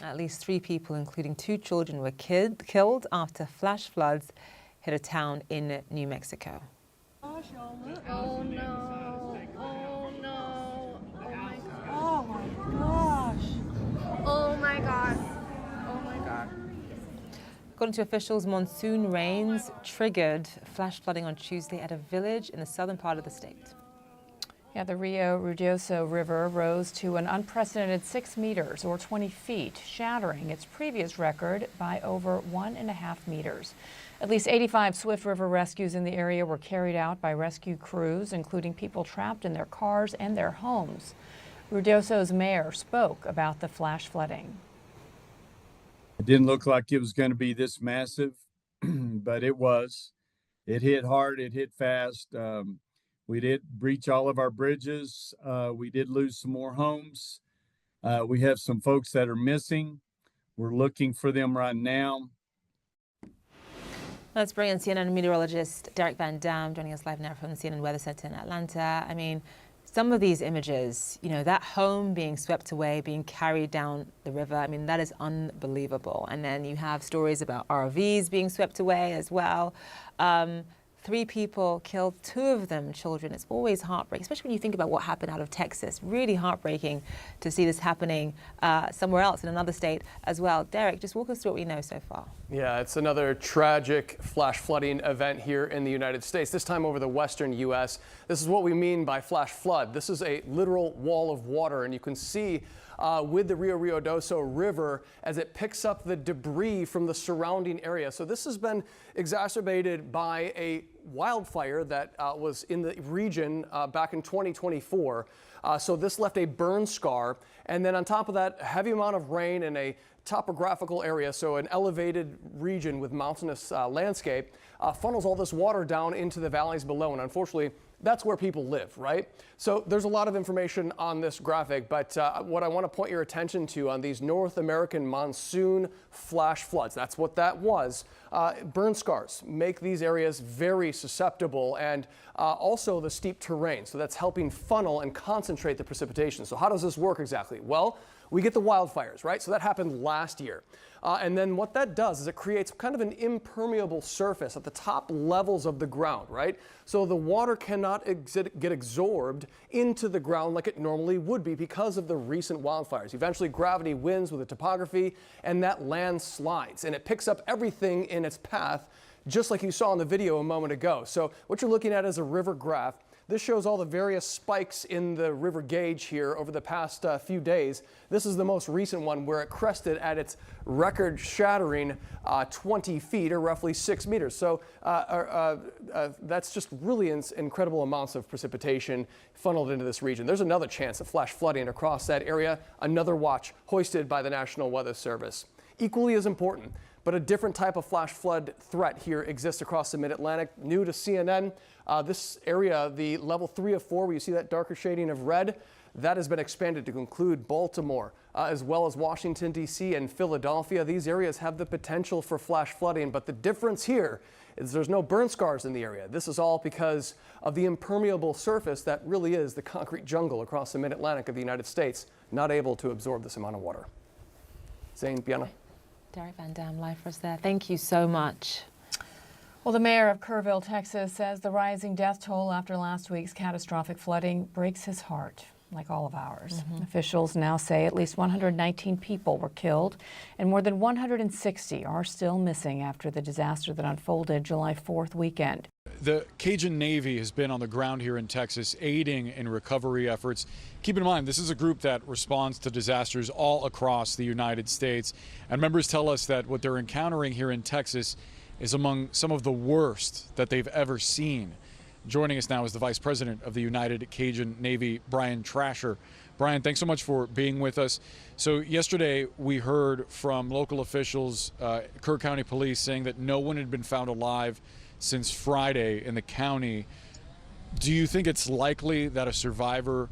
At least 3 people, including 2 children, were killed after flash floods hit a town in New Mexico. Oh no, oh no, oh my God. Oh my gosh. Oh my God. Oh my God. According to officials, monsoon rains triggered flash flooding on Tuesday at a village in the southern part of the state. Yeah, the Rio Ruidoso River rose to an unprecedented 6 meters or 20 feet, shattering its previous record by over 1.5 meters. At least 85 Swift River rescues in the area were carried out by rescue crews, including people trapped in their cars and their homes. Ruidoso's mayor spoke about the flash flooding. It didn't look like it was going to be this massive, but it was. It hit hard, it hit fast. We did breach all of our bridges. We did lose some more homes. We have some folks that are missing. We're looking for them right now. Let's bring in CNN meteorologist Derek Van Dam joining us live now from the CNN Weather Center in Atlanta. I mean, some of these images, you know, that home being swept away, being carried down the river, I mean, that is unbelievable. And then you have stories about RVs being swept away as well. 3 people killed, 2 of them children. It's always heartbreaking, especially when you think about what happened out of Texas. Really heartbreaking to see this happening somewhere else in another state as well. Derek, just walk us through what we know so far. Yeah, it's another tragic flash flooding event here in the United States, this time over the western U.S. This is what we mean by flash flood. This is a literal wall of water, and you can see with the Rio Ruidoso River as it picks up the debris from the surrounding area. So this has been exacerbated by a wildfire that was in the region back in 2024. So this left a burn scar. And then on top of that, a heavy amount of rain in a topographical area, so an elevated region with mountainous landscape, funnels all this water down into the valleys below. And unfortunately, that's where people live, right? So there's a lot of information on this graphic, but what I want to point your attention to on these North American monsoon flash floods, that's what that was. Burn scars make these areas very susceptible, and also the steep terrain. So that's helping funnel and concentrate the precipitation. So how does this work exactly? Well, we get the wildfires, right? So that happened last year. And then what that does is it creates kind of an impermeable surface at the top levels of the ground, right? So the water cannot get absorbed into the ground like it normally would be because of the recent wildfires. Eventually, gravity wins with the topography, and that land slides, and it picks up everything in its path, just like you saw in the video a moment ago. So what you're looking at is a river graph. This shows all the various spikes in the river gauge here over the past few days. This is the most recent one where it crested at its record-shattering 20 feet or roughly 6 meters. So that's just really incredible amounts of precipitation funneled into this region. There's another chance of flash flooding across that area, another watch hoisted by the National Weather Service. Equally as important, but a different type of flash flood threat here exists across the Mid-Atlantic. New to CNN, this area, the level 3 of 4, where you see that darker shading of red, that has been expanded to include Baltimore, as well as Washington, D.C. and Philadelphia. These areas have the potential for flash flooding, but the difference here is there's no burn scars in the area. This is all because of the impermeable surface that really is the concrete jungle across the Mid-Atlantic of the United States, not able to absorb this amount of water. Zane, Bianna. Derek Van Dam live for us there. Thank you so much. Well, the mayor of Kerrville, Texas, says the rising death toll after last week's catastrophic flooding breaks his heart, like all of ours. Officials now say at least 119 people were killed and more than 160 are still missing after the disaster that unfolded July 4th weekend. The Cajun Navy has been on the ground here in Texas aiding in recovery efforts. Keep in mind, this is a group that responds to disasters all across the United States. And members tell us that what they're encountering here in Texas is among some of the worst that they've ever seen. Joining us now is the Vice President of the United Cajun Navy, Brian Trasher. Brian, thanks so much for being with us. So yesterday we heard from local officials, Kerr County Police, saying that no one had been found alive since Friday in the county. Do you think it's likely that a survivor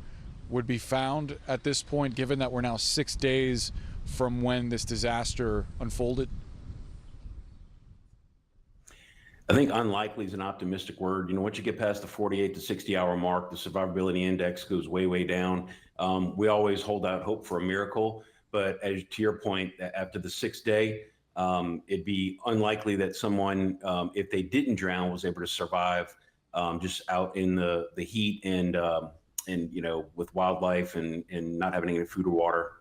would be found at this point, given that we're now 6 days from when this disaster unfolded? I think unlikely is an optimistic word. You know, once you get past the 48 to 60 hour mark, the survivability index goes way, way down. We always hold out hope for a miracle, But as to your point, after the 6th day, it'd be unlikely that someone, if they didn't drown, was able to survive just out in the heat and with wildlife and not having any food or water.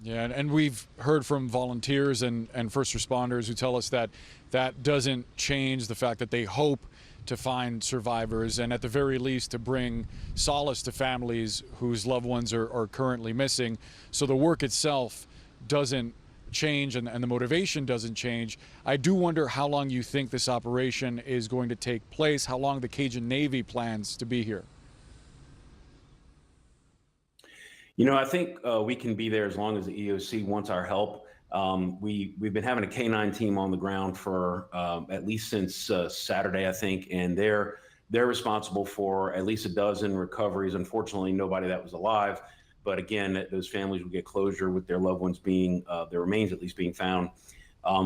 Yeah, and we've heard from volunteers and first responders who tell us that that doesn't change the fact that they hope to find survivors and at the very least to bring solace to families whose loved ones are currently missing. So the work itself doesn't change and the motivation doesn't change. I do wonder how long you think this operation is going to take place, how long the Cajun Navy plans to be here. I think we can be there as long as the EOC wants our help. We've been having a K-9 team on the ground for at least since Saturday, I think, and they're responsible for at least a dozen recoveries. Unfortunately, nobody that was alive, but again, those families will get closure with their loved ones being their remains at least being found.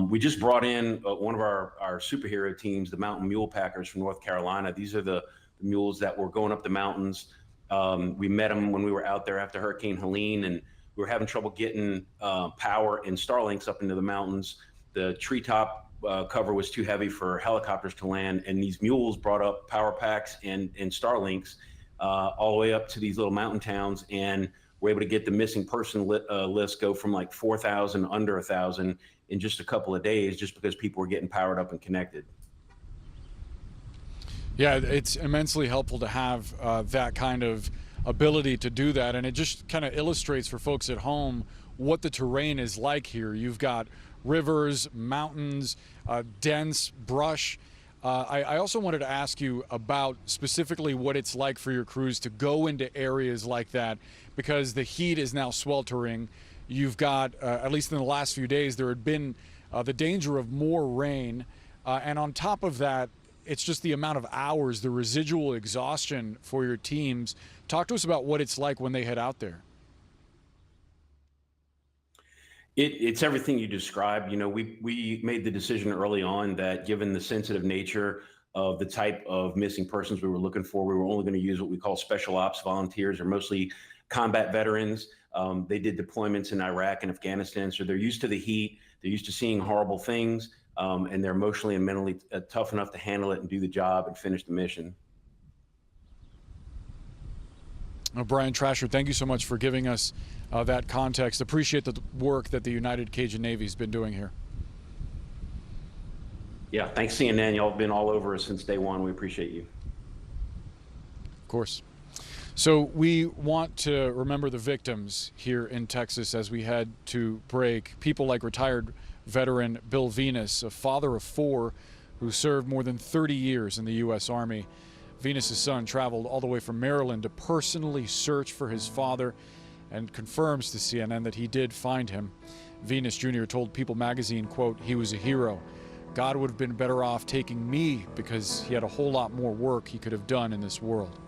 We just brought in one of our superhero teams, the Mountain Mule Packers from North Carolina. These are the mules that were going up the mountains. We met them when we were out there after Hurricane Helene, and we were having trouble getting power and Starlinks up into the mountains. The treetop cover was too heavy for helicopters to land, and these mules brought up power packs and Starlinks all the way up to these little mountain towns, and we're able to get the missing person list go from like 4,000 under 1,000 in just a couple of days, just because people were getting powered up and connected. Yeah, it's immensely helpful to have that kind of ability to do that, and it just kind of illustrates for folks at home what the terrain is like here. You've got rivers, mountains, dense brush. I also wanted to ask you about specifically what it's like for your crews to go into areas like that, because the heat is now sweltering. You've got, at least in the last few days, there had been the danger of more rain, and on top of that, it's just the amount of hours, the residual exhaustion for your teams. Talk to us about what it's like when they head out there. It's everything you described. We made the decision early on that given the sensitive nature of the type of missing persons we were looking for, we were only going to use what we call special ops volunteers, or mostly combat veterans. They did deployments in Iraq and Afghanistan, so they're used to the heat, they're used to seeing horrible things, and they're emotionally and mentally tough enough to handle it and do the job and finish the mission. Brian Trasher, thank you so much for giving us that context. Appreciate the work that the United Cajun Navy has been doing here. Yeah, thanks CNN. Y'all have been all over us since day one. We appreciate you. Of course. So we want to remember the victims here in Texas as we head to break. People like retired veteran Bill Venus, a father of 4 who served more than 30 years in the U.S. Army. Venus's son traveled all the way from Maryland to personally search for his father and confirms to CNN that he did find him. Venus Jr. told People magazine, quote, "He was a hero. God would have been better off taking me because he had a whole lot more work he could have done in this world."